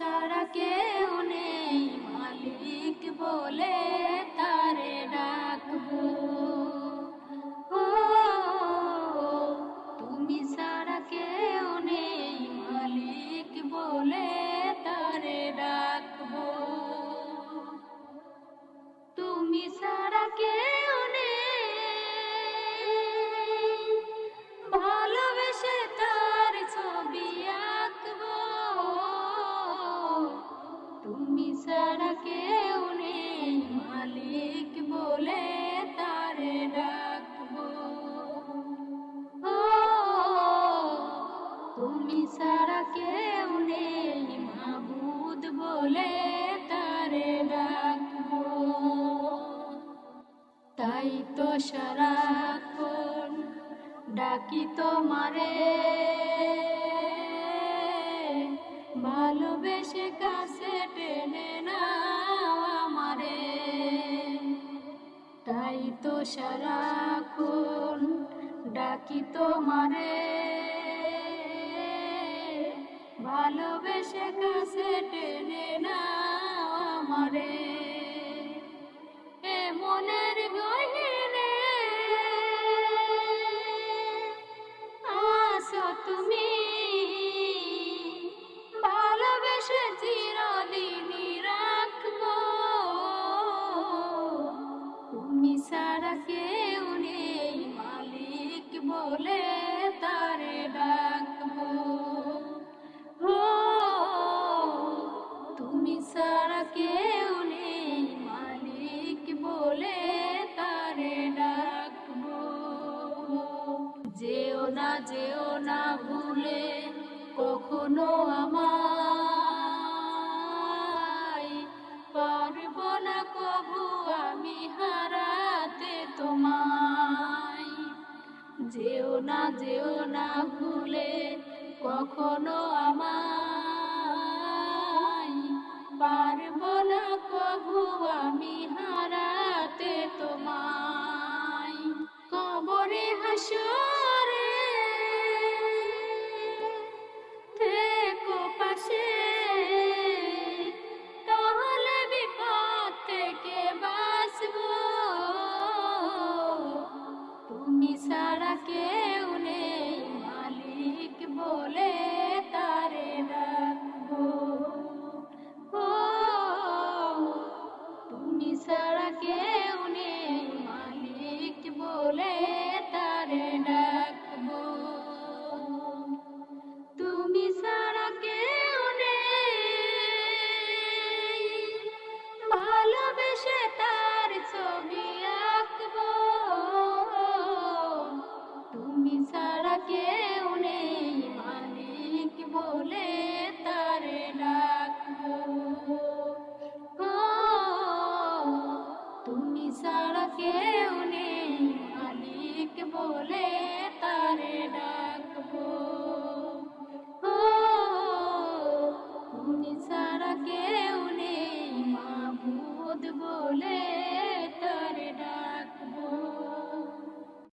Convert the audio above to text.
ছাড়া কেউ নেই মালিক বলে তারে ডাকবো। ও তুমি ছাড়া কেউ নেই মালিক বলে তারে ডাকবো। তুমি ছাড়া কেউ নেই ভালোবেসে তার ছবি আঁকবো। তুমি ছাড়া কেউ নেই মালিক বলে তারে ডাকবো। ও তুমি ছাড়া কেউ নেই মাবুদ বলে তারে ডাকবো। তাই তো সারাক্ষণ ডাকি তোমারে, ভালোবেসে কাছে টেনে নাও আমারে। তাই তো সারাক্ষণ ডাকি তোমারে, ভালোবেসে কাছে টেনে নাও আমারে। এ মনের গহীনে আছো তুমি, ভালোবেসে চিরদিনই রাখবো। তুমি ছাড়া কেউ নেই মালিক বলে তারে ডাকবো। ও তুমি ছাড়া কেউ নেই মালিক বলে তারে ডাকবো। যেও না ভুলে কখনো আমায়, পারবো না কবু আমি হারাতে তোমায়। যেও না ভুলে কখনো আমায়, পারবো না কবু আমি হারাতে তোমায়। কবরে হাসরে থেকো পাশে, তাহলে বিপদ থেকে বাঁচবো। তুমি ছাড়া কেউ নেই মালিক বলে তারে ডাকবো। ও তুমি ছাড়া কেউ নেই মালিক বলে তারে ডাকবো। তুমি ছাড়া কেউ নেই ভালোবেসে তার ছবি আঁকবো। তুমি ছাড়া কেউ নেই মালিক বলে তারে ডাকবো। ও তুমি ছাড়া কেউ নেই মালিক বলে তারে ডাকবো। ও তুমি ছাড়া কেউ নেই মাবুদ বলে তারে ডাকবো।